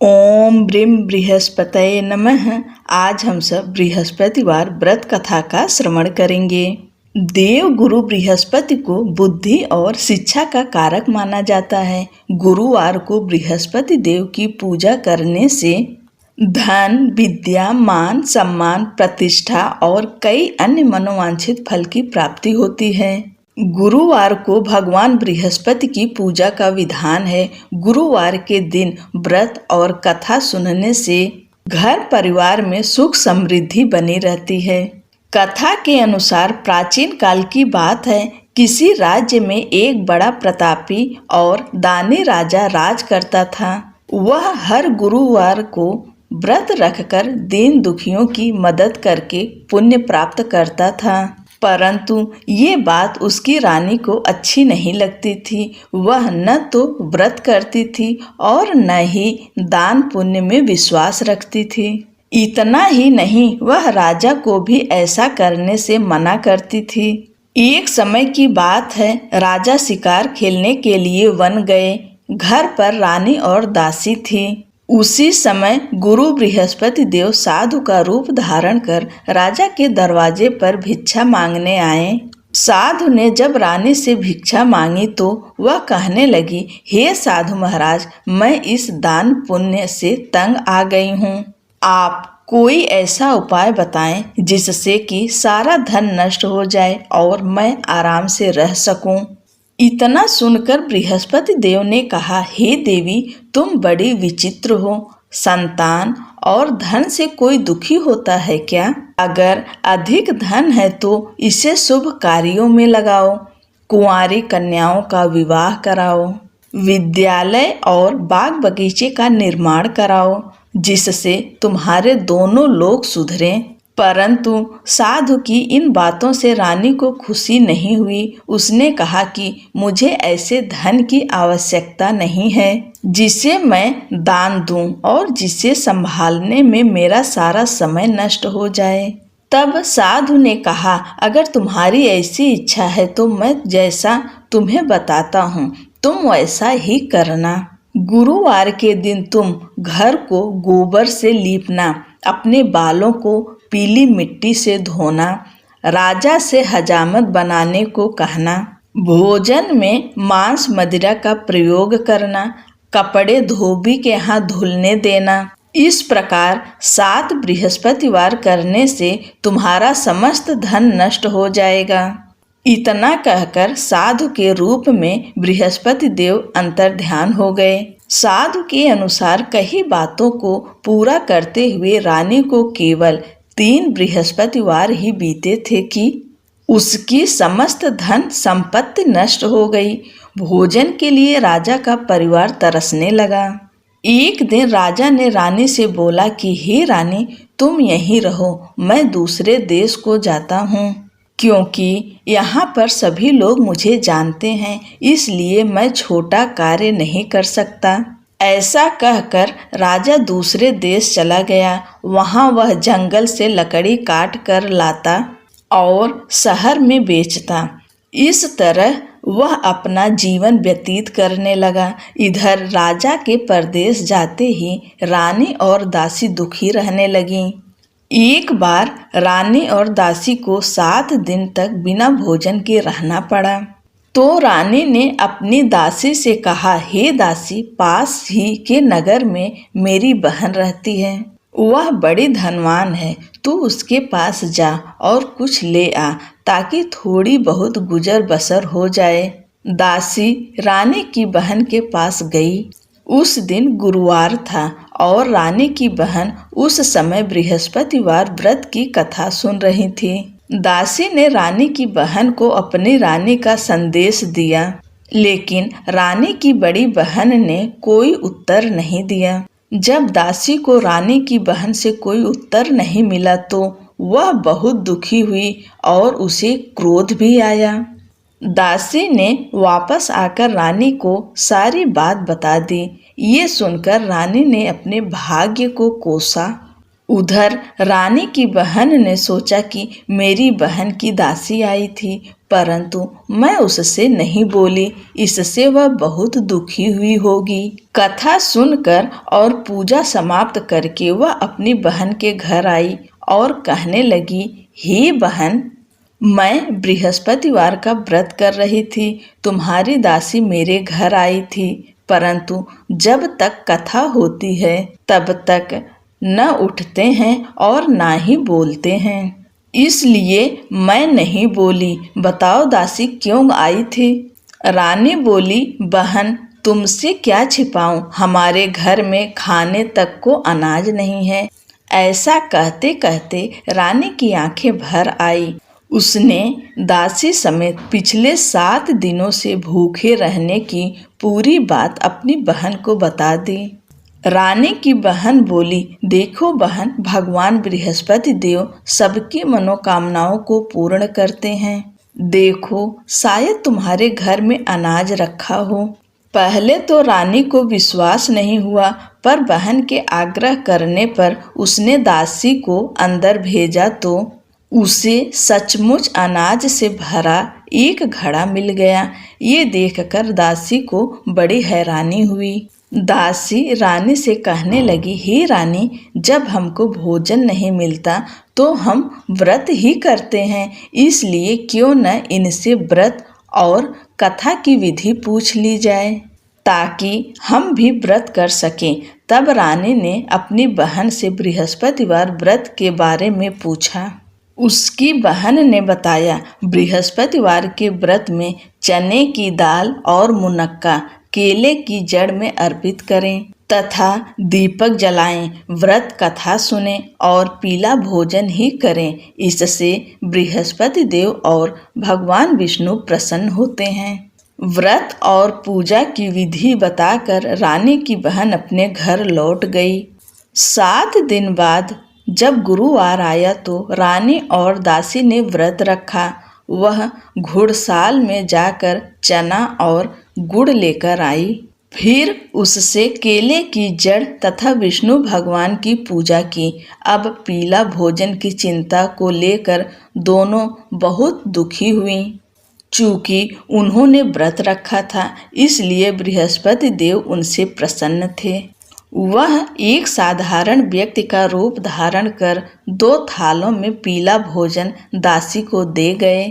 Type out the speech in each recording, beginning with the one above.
ओम brim बृहस्पतये नमः। आज हम सब बृहस्पतिवार व्रत कथा का श्रवण करेंगे। देव गुरु बृहस्पति को बुद्धि और शिक्षा का कारक माना जाता है। गुरुवार को बृहस्पति देव की पूजा करने से धन, विद्या, मान, सम्मान, प्रतिष्ठा और कई अन्य मनोवांछित फल की प्राप्ति होती है। गुरुवार को भगवान बृहस्पति की पूजा का विधान है। गुरुवार के दिन व्रत और कथा सुनने से घर परिवार में सुख समृद्धि बनी रहती है। कथा के अनुसार प्राचीन काल की बात है। किसी राज्य में एक बड़ा प्रतापी और दानी राजा राज करता था। वह हर गुरुवार को व्रत रखकर दीन दुखियों की मदद करके पुण्य प्राप्त करता था। परंतु ये बात उसकी रानी को अच्छी नहीं लगती थी। वह न तो व्रत करती थी और न ही दान पुण्य में विश्वास रखती थी। इतना ही नहीं, वह राजा को भी ऐसा करने से मना करती थी। एक समय की बात है, राजा शिकार खेलने के लिए वन गए। घर पर रानी और दासी थी। उसी समय गुरु बृहस्पति देव साधु का रूप धारण कर राजा के दरवाजे पर भिक्षा मांगने आए। साधु ने जब रानी से भिक्षा मांगी तो वह कहने लगी, हे साधु महाराज, मैं इस दान पुण्य से तंग आ गई हूँ। आप कोई ऐसा उपाय बताएं जिससे कि सारा धन नष्ट हो जाए और मैं आराम से रह सकूं। इतना सुनकर बृहस्पति देव ने कहा, हे देवी, तुम बड़ी विचित्र हो। संतान और धन से कोई दुखी होता है क्या? अगर अधिक धन है तो इसे शुभ कार्यों में लगाओ। कुंवारी कन्याओं का विवाह कराओ। विद्यालय और बाग बगीचे का निर्माण कराओ, जिससे तुम्हारे दोनों लोग सुधरें। परंतु साधु की इन बातों से रानी को खुशी नहीं हुई। उसने कहा कि मुझे ऐसे धन की आवश्यकता नहीं है जिसे मैं दान दूं और जिसे संभालने में मेरा सारा समय नष्ट हो जाए। तब साधु ने कहा, अगर तुम्हारी ऐसी इच्छा है तो मैं जैसा तुम्हें बताता हूँ तुम वैसा ही करना। गुरुवार के दिन तुम घर को गोबर से लीपना, अपने बालों को पीली मिट्टी से धोना, राजा से हजामत बनाने को कहना, भोजन में मांस मदिरा का प्रयोग करना, कपड़े धोबी के यहाँ धुलने देना। इस प्रकार 7 बृहस्पतिवार करने से तुम्हारा समस्त धन नष्ट हो जाएगा। इतना कहकर साधु के रूप में बृहस्पति देव अंतर्ध्यान हो गए। साधु के अनुसार कई बातों को पूरा करते हुए रानी को केवल 3 बृहस्पतिवार ही बीते थे कि उसकी समस्त धन संपत्ति नष्ट हो गई। भोजन के लिए राजा का परिवार तरसने लगा। एक दिन राजा ने रानी से बोला कि हे रानी, तुम यहीं रहो, मैं दूसरे देश को जाता हूँ, क्योंकि यहाँ पर सभी लोग मुझे जानते हैं, इसलिए मैं छोटा कार्य नहीं कर सकता। ऐसा कहकर राजा दूसरे देश चला गया। वहाँ वह जंगल से लकड़ी काट कर लाता और शहर में बेचता। इस तरह वह अपना जीवन व्यतीत करने लगा। इधर राजा के परदेश जाते ही रानी और दासी दुखी रहने लगीं। एक बार रानी और दासी को 7 दिन तक बिना भोजन के रहना पड़ा। तो रानी ने अपनी दासी से कहा, हे दासी, पास ही के नगर में मेरी बहन रहती है। वह बड़ी धनवान है। तू उसके पास जा और कुछ ले आ, ताकि थोड़ी बहुत गुजर बसर हो जाए। दासी रानी की बहन के पास गई। उस दिन गुरुवार था और रानी की बहन उस समय बृहस्पतिवार व्रत की कथा सुन रही थी। दासी ने रानी की बहन को अपनी रानी का संदेश दिया, लेकिन रानी की बड़ी बहन ने कोई उत्तर नहीं दिया। जब दासी को रानी की बहन से कोई उत्तर नहीं मिला तो वह बहुत दुखी हुई और उसे क्रोध भी आया। दासी ने वापस आकर रानी को सारी बात बता दी। ये सुनकर रानी ने अपने भाग्य को कोसा उधर रानी की बहन ने सोचा कि मेरी बहन की दासी आई थी, परंतु मैं उससे नहीं बोली, इससे वह बहुत दुखी हुई होगी। कथा सुनकर और पूजा समाप्त करके वह अपनी बहन के घर आई और कहने लगी, हे बहन, मैं बृहस्पतिवार का व्रत कर रही थी। तुम्हारी दासी मेरे घर आई थी, परंतु जब तक कथा होती है तब तक न उठते हैं और ना ही बोलते हैं, इसलिए मैं नहीं बोली। बताओ दासी क्यों आई थी? रानी बोली, बहन, तुमसे क्या छिपाऊं, हमारे घर में खाने तक को अनाज नहीं है। ऐसा कहते कहते रानी की आंखें भर आई। उसने दासी समेत पिछले 7 दिनों से भूखे रहने की पूरी बात अपनी बहन को बता दी। रानी की बहन बोली, देखो बहन, भगवान बृहस्पति देव सबकी मनोकामनाओं को पूर्ण करते हैं। देखो, शायद तुम्हारे घर में अनाज रखा हो। पहले तो रानी को विश्वास नहीं हुआ, पर बहन के आग्रह करने पर उसने दासी को अंदर भेजा तो उसे सचमुच अनाज से भरा एक घड़ा मिल गया। ये देखकर दासी को बड़ी हैरानी हुई। दासी रानी से कहने लगी, हे रानी, जब हमको भोजन नहीं मिलता तो हम व्रत ही करते हैं, इसलिए क्यों न इनसे व्रत और कथा की विधि पूछ ली जाए ताकि हम भी व्रत कर सकें। तब रानी ने अपनी बहन से बृहस्पतिवार व्रत के बारे में पूछा। उसकी बहन ने बताया, बृहस्पतिवार के व्रत में चने की दाल और मुनक्का केले की जड़ में अर्पित करें तथा दीपक जलाएं, व्रत कथा सुने और पीला भोजन ही करें। इससे बृहस्पति देव और भगवान विष्णु प्रसन्न होते हैं। व्रत और पूजा की विधि बताकर रानी की बहन अपने घर लौट गई। 7 दिन बाद जब गुरुवार आया तो रानी और दासी ने व्रत रखा। वह घुड़साल में जाकर चना और गुड़ लेकर आई। फिर उससे केले की जड़ तथा विष्णु भगवान की पूजा की। अब पीला भोजन की चिंता को लेकर दोनों बहुत दुखी हुई। चूँकि उन्होंने व्रत रखा था, इसलिए बृहस्पति देव उनसे प्रसन्न थे। वह एक साधारण व्यक्ति का रूप धारण कर 2 थालों में पीला भोजन दासी को दे गए।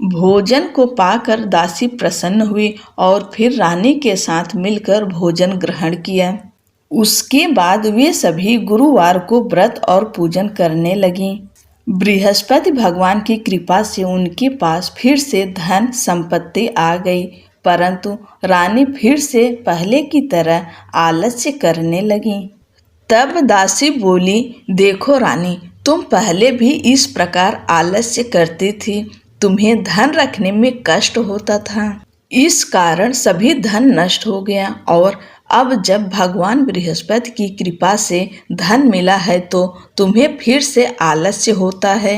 भोजन को पाकर दासी प्रसन्न हुई और फिर रानी के साथ मिलकर भोजन ग्रहण किया। उसके बाद वे सभी गुरुवार को व्रत और पूजन करने लगीं। बृहस्पति भगवान की कृपा से उनके पास फिर से धन संपत्ति आ गई, परंतु रानी फिर से पहले की तरह आलस्य करने लगी। तब दासी बोली, देखो रानी, तुम पहले भी इस प्रकार आलस्य करती थी। तुम्हें धन रखने में कष्ट होता था, इस कारण सभी धन नष्ट हो गया, और अब जब भगवान बृहस्पति की कृपा से धन मिला है तो तुम्हें फिर से आलस्य होता है।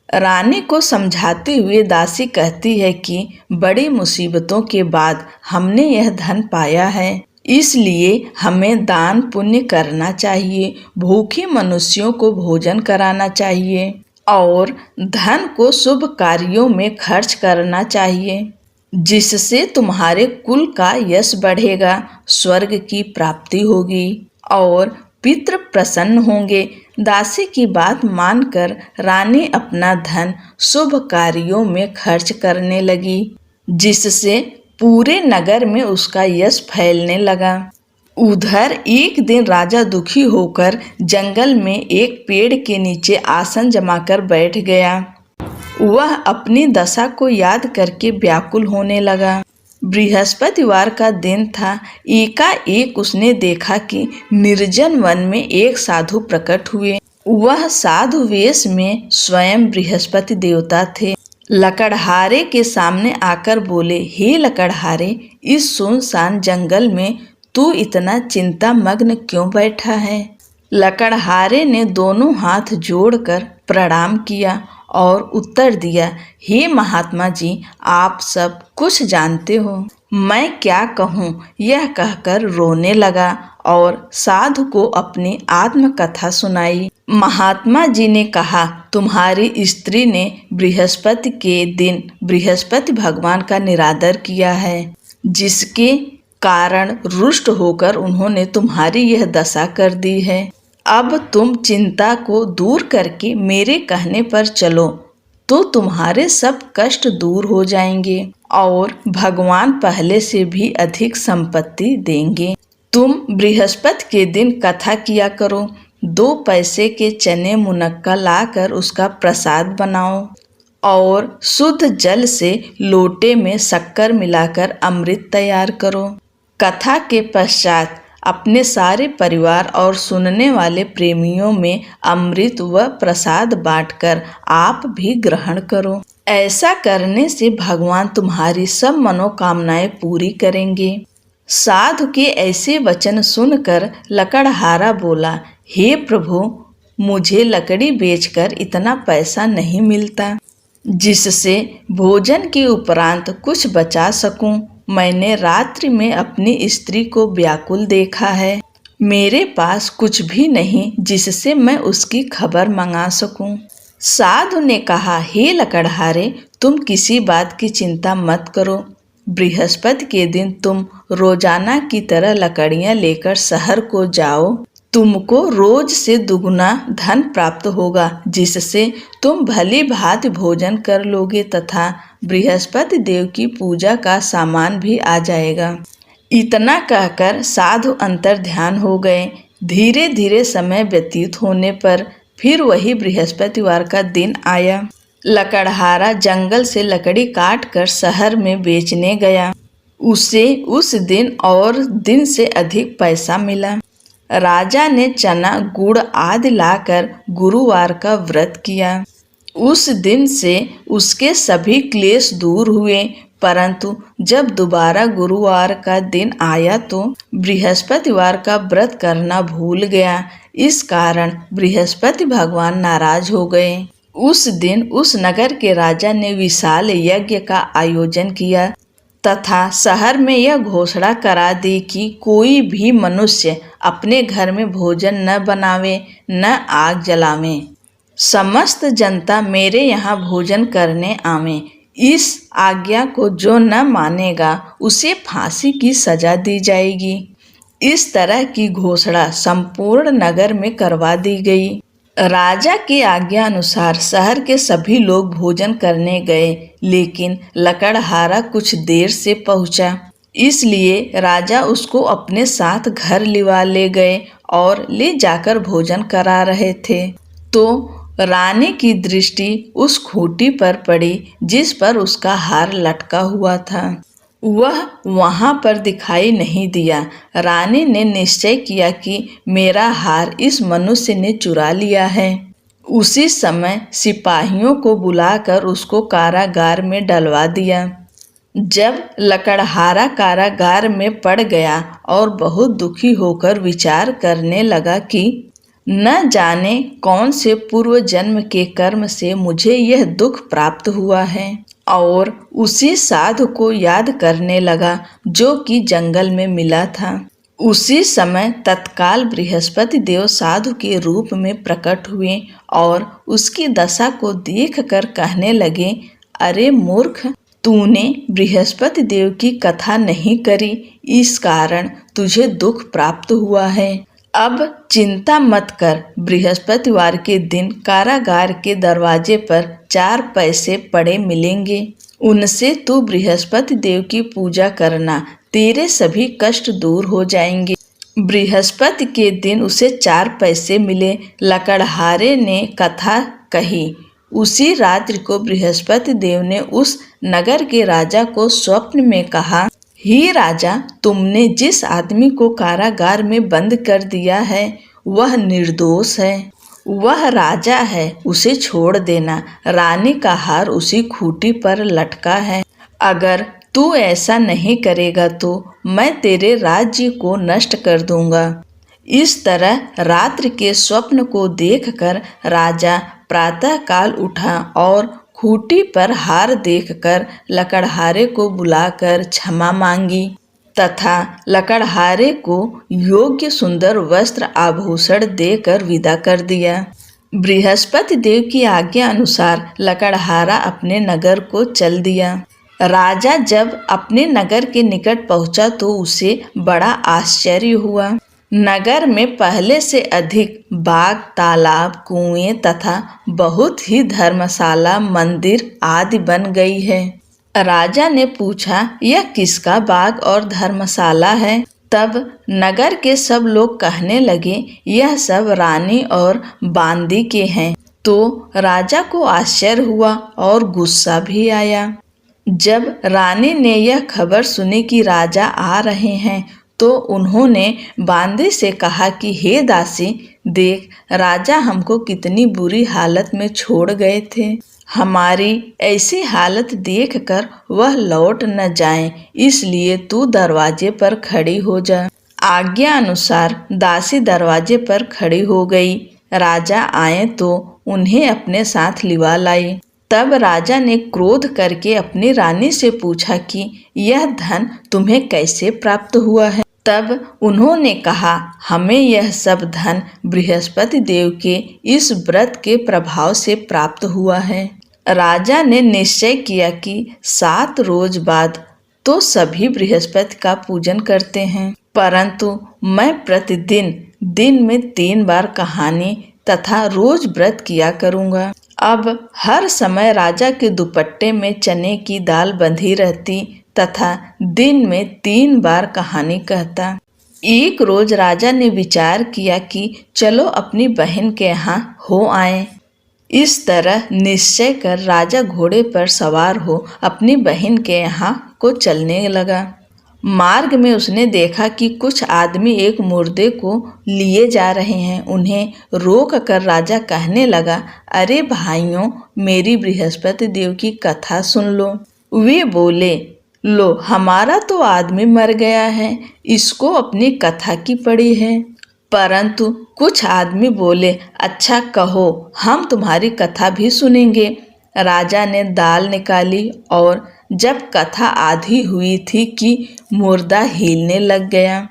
रानी को समझाते हुए दासी कहती है कि बड़ी मुसीबतों के बाद हमने यह धन पाया है, इसलिए हमें दान पुण्य करना चाहिए, भूखे मनुष्यों को भोजन कराना चाहिए और धन को शुभ कार्यों में खर्च करना चाहिए, जिससे तुम्हारे कुल का यश बढ़ेगा, स्वर्ग की प्राप्ति होगी और पितृ प्रसन्न होंगे। दासी की बात मानकर रानी अपना धन शुभ कार्यों में खर्च करने लगी, जिससे पूरे नगर में उसका यश फैलने लगा। उधर एक दिन राजा दुखी होकर जंगल में एक पेड़ के नीचे आसन जमाकर बैठ गया। वह अपनी दशा को याद करके व्याकुल होने लगा। बृहस्पतिवार का दिन था। एकाएक उसने देखा कि निर्जन वन में एक साधु प्रकट हुए। वह साधु वेश में स्वयं बृहस्पति देवता थे। लकड़हारे के सामने आकर बोले, हे लकड़हारे, इस सुनसान जंगल में तू इतना चिंता मग्न क्यों बैठा है? लकड़हारे ने दोनों हाथ जोड़कर प्रणाम किया और उत्तर दिया, हे महात्मा जी, आप सब कुछ जानते हो, मैं क्या कहूँ। यह कहकर रोने लगा और साधु को अपनी आत्मकथा सुनाई। महात्मा जी ने कहा, तुम्हारी स्त्री ने बृहस्पति के दिन बृहस्पति भगवान का निरादर किया है, जिसके कारण रुष्ट होकर उन्होंने तुम्हारी यह दशा कर दी है। अब तुम चिंता को दूर करके मेरे कहने पर चलो तो तुम्हारे सब कष्ट दूर हो जाएंगे और भगवान पहले से भी अधिक संपत्ति देंगे। तुम बृहस्पति के दिन कथा किया करो। 2 पैसे के चने मुनक्का लाकर उसका प्रसाद बनाओ और शुद्ध जल से लोटे में शक्कर मिलाकर अमृत तैयार करो। कथा के पश्चात अपने सारे परिवार और सुनने वाले प्रेमियों में अमृत व प्रसाद बांटकर आप भी ग्रहण करो। ऐसा करने से भगवान तुम्हारी सब मनोकामनाएं पूरी करेंगे। साधु के ऐसे वचन सुनकर लकड़हारा बोला, हे प्रभु, मुझे लकड़ी बेचकर इतना पैसा नहीं मिलता जिससे भोजन के उपरांत कुछ बचा सकूं। मैंने रात्रि में अपनी स्त्री को व्याकुल देखा है। मेरे पास कुछ भी नहीं जिससे मैं उसकी खबर मंगा सकूं। साधु ने कहा, हे लकड़हारे, तुम किसी बात की चिंता मत करो। बृहस्पति के दिन तुम रोजाना की तरह लकड़ियां लेकर शहर को जाओ। तुमको रोज से दुगुना धन प्राप्त होगा, जिससे तुम भली भांति भोजन कर लोगे तथा बृहस्पति देव की पूजा का सामान भी आ जाएगा। इतना कहकर साधु अंतर ध्यान हो गए। धीरे धीरे समय व्यतीत होने पर फिर वही बृहस्पतिवार का दिन आया। लकड़हारा जंगल से लकड़ी काट कर शहर में बेचने गया। उसे उस दिन और दिन से अधिक पैसा मिला। राजा ने चना, गुड़ आदि लाकर गुरुवार का व्रत किया। उस दिन से उसके सभी क्लेश दूर हुए, परंतु जब दोबारा गुरुवार का दिन आया तो बृहस्पतिवार का व्रत करना भूल गया। इस कारण बृहस्पति भगवान नाराज हो गए। उस दिन उस नगर के राजा ने विशाल यज्ञ का आयोजन किया तथा शहर में यह घोषणा करा दी कि कोई भी मनुष्य अपने घर में भोजन न बनावे न आग जलावे। समस्त जनता मेरे यहाँ भोजन करने आवे। इस आज्ञा को जो न मानेगा उसे फांसी की सजा दी जाएगी। इस तरह की घोषणा संपूर्ण नगर में करवा दी गई। राजा की आज्ञा अनुसार शहर के सभी लोग भोजन करने गए, लेकिन लकड़हारा कुछ देर से पहुंचा। इसलिए राजा उसको अपने साथ घर लिवा ले गए और ले जाकर भोजन करा रहे थे तो रानी की दृष्टि उस खूंटी पर पड़ी जिस पर उसका हार लटका हुआ था। वह वहां पर दिखाई नहीं दिया। रानी ने निश्चय किया कि मेरा हार इस मनुष्य ने चुरा लिया है। उसी समय सिपाहियों को बुलाकर उसको कारागार में डलवा दिया। जब लकड़हारा कारागार में पड़ गया और बहुत दुखी होकर विचार करने लगा कि न जाने कौन से पूर्व जन्म के कर्म से मुझे यह दुख प्राप्त हुआ है, और उसी साधु को याद करने लगा जो कि जंगल में मिला था। उसी समय तत्काल बृहस्पति देव साधु के रूप में प्रकट हुए और उसकी दशा को देखकर कहने लगे, अरे मूर्ख, तूने बृहस्पति देव की कथा नहीं करी, इस कारण तुझे दुख प्राप्त हुआ है। अब चिंता मत कर। बृहस्पतिवार के दिन कारागार के दरवाजे पर 4 पैसे पड़े मिलेंगे। उनसे तू बृहस्पति देव की पूजा करना, तेरे सभी कष्ट दूर हो जाएंगे। बृहस्पति के दिन उसे 4 पैसे मिले। लकड़हारे ने कथा कही। उसी रात्रि को बृहस्पति देव ने उस नगर के राजा को स्वप्न में कहा, हे राजा, तुमने जिस आदमी को कारागार में बंद कर दिया है वह निर्दोष है। वह राजा है, उसे छोड़ देना। रानी का हार उसी खूंटी पर लटका है। अगर तू ऐसा नहीं करेगा तो मैं तेरे राज्य को नष्ट कर दूंगा। इस तरह रात्रि के स्वप्न को देखकर राजा प्रातःकाल उठा और खूंटी पर हार देखकर लकड़हारे को बुलाकर क्षमा मांगी। तथा लकड़हारे को योग्य सुंदर वस्त्र आभूषण देकर विदा कर दिया। बृहस्पति देव की आज्ञा अनुसार लकड़हारा अपने नगर को चल दिया। राजा जब अपने नगर के निकट पहुंचा तो उसे बड़ा आश्चर्य हुआ। नगर में पहले से अधिक बाग, तालाब, कुएं तथा बहुत ही धर्मशाला, मंदिर आदि बन गई है। राजा ने पूछा, यह किसका बाग और धर्मशाला है? तब नगर के सब लोग कहने लगे, यह सब रानी और बांदी के हैं। तो राजा को आश्चर्य हुआ और गुस्सा भी आया। जब रानी ने यह खबर सुनी कि राजा आ रहे हैं तो उन्होंने बांदी से कहा कि हे दासी, देख, राजा हमको कितनी बुरी हालत में छोड़ गए थे। हमारी ऐसी हालत देखकर वह लौट न जाएं, इसलिए तू दरवाजे पर खड़ी हो जा। आज्ञा अनुसार दासी दरवाजे पर खड़ी हो गई। राजा आए तो उन्हें अपने साथ लिवा लाई। तब राजा ने क्रोध करके अपनी रानी से पूछा कि यह धन तुम्हें कैसे प्राप्त हुआ है? तब उन्होंने कहा, हमें यह सब धन बृहस्पति देव के इस व्रत के प्रभाव से प्राप्त हुआ है। राजा ने निश्चय किया कि 7 रोज बाद तो सभी बृहस्पति का पूजन करते हैं, परंतु मैं प्रतिदिन दिन में 3 बार कहानी तथा रोज व्रत किया करूँगा। अब हर समय राजा के दुपट्टे में चने की दाल बंधी रहती तथा दिन में 3 बार कहानी कहता। एक रोज राजा ने विचार किया कि चलो अपनी बहन के यहाँ हो आए। इस तरह निश्चय कर राजा घोड़े पर सवार हो अपनी बहन के यहाँ को चलने लगा। मार्ग में उसने देखा कि कुछ आदमी एक मुर्दे को लिए जा रहे हैं। उन्हें रोक कर राजा कहने लगा, अरे भाइयों, मेरी बृहस्पति देव की कथा सुन लो। वे बोले, लो, हमारा तो आदमी मर गया है, इसको अपनी कथा की पड़ी है। परंतु कुछ आदमी बोले, अच्छा कहो, हम तुम्हारी कथा भी सुनेंगे। राजा ने दाल निकाली और जब कथा आधी हुई थी कि मुर्दा हिलने लग गया,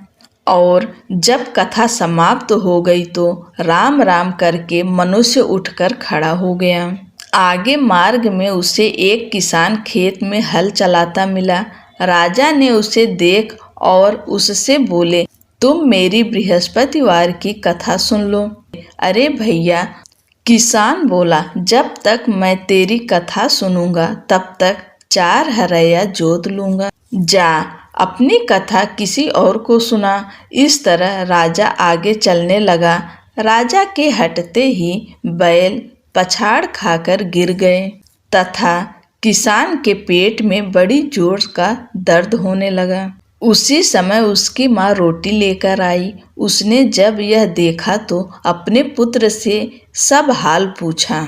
और जब कथा समाप्त हो गई तो राम राम करके मनुष्य उठकर खड़ा हो गया। आगे मार्ग में उसे एक किसान खेत में हल चलाता मिला। राजा ने उसे देख और उससे बोले, तुम मेरी बृहस्पतिवार की कथा सुन लो। अरे भैया, किसान बोला, जब तक मैं तेरी कथा सुनूंगा तब तक 4 हरैया जोत लूंगा। जा, अपनी कथा किसी और को सुना। इस तरह राजा आगे चलने लगा। राजा के हटते ही बैल पछाड़ खाकर गिर गए तथा किसान के पेट में बड़ी जोर का दर्द होने लगा। उसी समय उसकी माँ रोटी लेकर आई। उसने जब यह देखा तो अपने पुत्र से सब हाल पूछा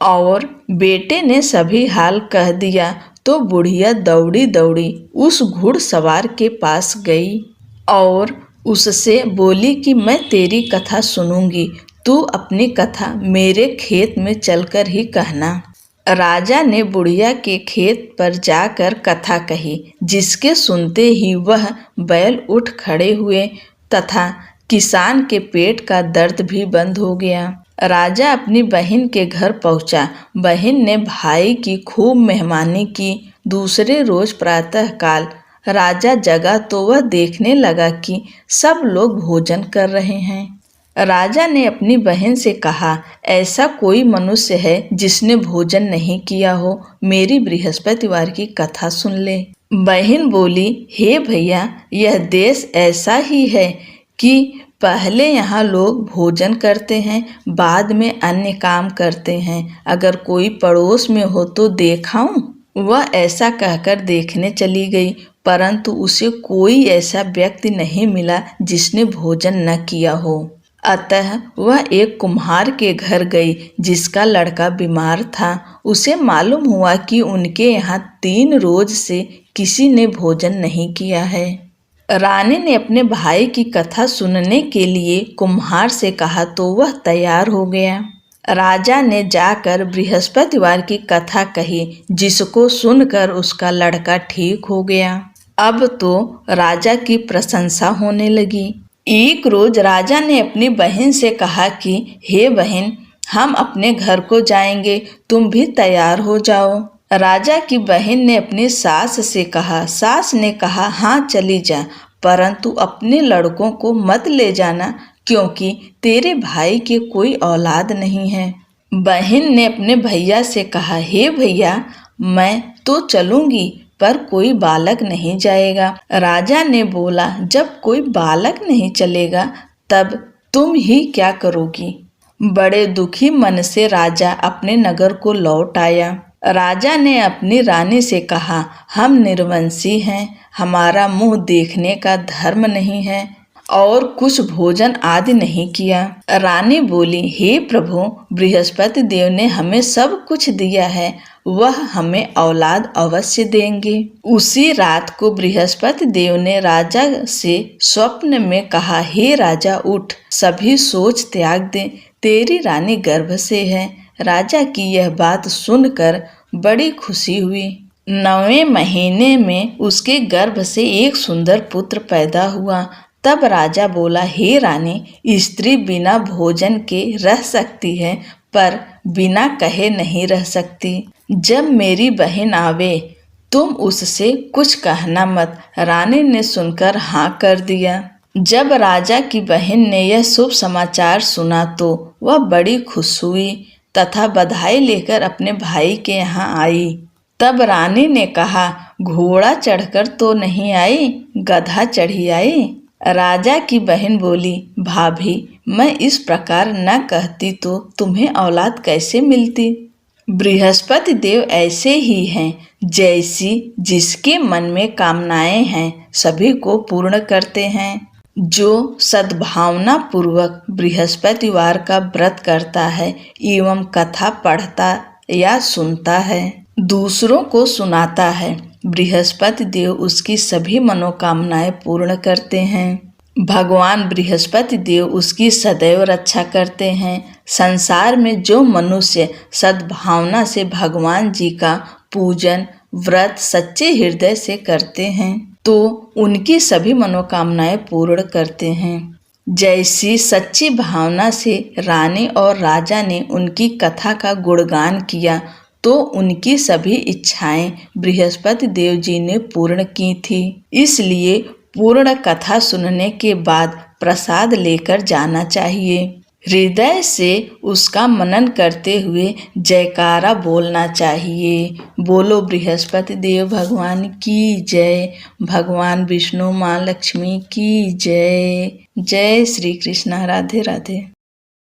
और बेटे ने सभी हाल कह दिया। तो बुढ़िया दौड़ी दौड़ी उस घुड़सवार के पास गई और उससे बोली कि मैं तेरी कथा सुनूंगी, तू अपनी कथा मेरे खेत में चलकर ही कहना। राजा ने बुढ़िया के खेत पर जाकर कथा कही, जिसके सुनते ही वह बैल उठ खड़े हुए तथा किसान के पेट का दर्द भी बंद हो गया। राजा अपनी बहन के घर पहुंचा। बहन ने भाई की खूब मेहमानी की। दूसरे रोज प्रातःकाल राजा जगा तो वह देखने लगा कि सब लोग भोजन कर रहे हैं। राजा ने अपनी बहन से कहा, ऐसा कोई मनुष्य है जिसने भोजन नहीं किया हो, मेरी बृहस्पतिवार की कथा सुन ले। बहन बोली, हे भैया, यह देश ऐसा ही है कि पहले यहाँ लोग भोजन करते हैं, बाद में अन्य काम करते हैं। अगर कोई पड़ोस में हो तो देखाऊं? वह ऐसा कहकर देखने चली गई, परंतु उसे कोई ऐसा व्यक्ति नहीं मिला जिसने भोजन न किया हो। अतः वह एक कुम्हार के घर गई जिसका लड़का बीमार था। उसे मालूम हुआ कि उनके यहाँ 3 रोज से किसी ने भोजन नहीं किया है। रानी ने अपने भाई की कथा सुनने के लिए कुम्हार से कहा तो वह तैयार हो गया। राजा ने जाकर बृहस्पतिवार की कथा कही, जिसको सुनकर उसका लड़का ठीक हो गया। अब तो राजा की प्रशंसा होने लगी। एक रोज राजा ने अपनी बहन से कहा कि हे बहन, हम अपने घर को जाएंगे, तुम भी तैयार हो जाओ। राजा की बहन ने अपनी सास से कहा। सास ने कहा, हाँ चली जा, परंतु अपने लड़कों को मत ले जाना, क्योंकि तेरे भाई के कोई औलाद नहीं है। बहन ने अपने भैया से कहा, हे भैया, मैं तो चलूंगी, पर कोई बालक नहीं जाएगा। राजा ने बोला, जब कोई बालक नहीं चलेगा तब तुम ही क्या करोगी। बड़े दुखी मन से राजा अपने नगर को लौट आया। राजा ने अपनी रानी से कहा, हम निर्वंशी हैं, हमारा मुंह देखने का धर्म नहीं है और कुछ भोजन आदि नहीं किया। रानी बोली, हे प्रभु, बृहस्पति देव ने हमें सब कुछ दिया है, वह हमें औलाद अवश्य देंगे। उसी रात को बृहस्पति देव ने राजा से स्वप्न में कहा, हे राजा उठ, सभी सोच त्याग दे, तेरी रानी गर्भ से है। राजा की यह बात सुनकर बड़ी खुशी हुई। 9वें महीने में उसके गर्भ से एक सुंदर पुत्र पैदा हुआ। तब राजा बोला, हे रानी, स्त्री बिना भोजन के रह सकती है, पर बिना कहे नहीं रह सकती। जब मेरी बहन आवे तुम उससे कुछ कहना मत। रानी ने सुनकर हाँ कर दिया। जब राजा की बहन ने यह शुभ समाचार सुना तो वह बड़ी खुश हुई तथा बधाई लेकर अपने भाई के यहाँ आई। तब रानी ने कहा, घोड़ा चढ़कर तो नहीं आई, गधा चढ़ी आई। राजा की बहन बोली, भाभी, मैं इस प्रकार न कहती तो तुम्हें औलाद कैसे मिलती। बृहस्पति देव ऐसे ही हैं, जैसी जिसके मन में कामनाएं हैं सभी को पूर्ण करते हैं। जो सद्भावना पूर्वक बृहस्पतिवार का व्रत करता है एवं कथा पढ़ता या सुनता है, दूसरों को सुनाता है, बृहस्पति देव उसकी सभी मनोकामनाएं पूर्ण करते हैं। भगवान बृहस्पति देव उसकी सदैव रक्षा करते हैं। संसार में जो मनुष्य सद्भावना से भगवान जी का पूजन व्रत सच्चे हृदय से करते हैं तो उनकी सभी मनोकामनाएं पूर्ण करते हैं। जैसी सच्ची भावना से रानी और राजा ने उनकी कथा का गुणगान किया तो उनकी सभी इच्छाएं बृहस्पति देव जी ने पूर्ण की थी। इसलिए पूर्ण कथा सुनने के बाद प्रसाद लेकर जाना चाहिए। हृदय से उसका मनन करते हुए जयकारा बोलना चाहिए। बोलो बृहस्पति देव भगवान की जय, भगवान विष्णु माँ लक्ष्मी की जय। जय श्री कृष्ण। राधे राधे।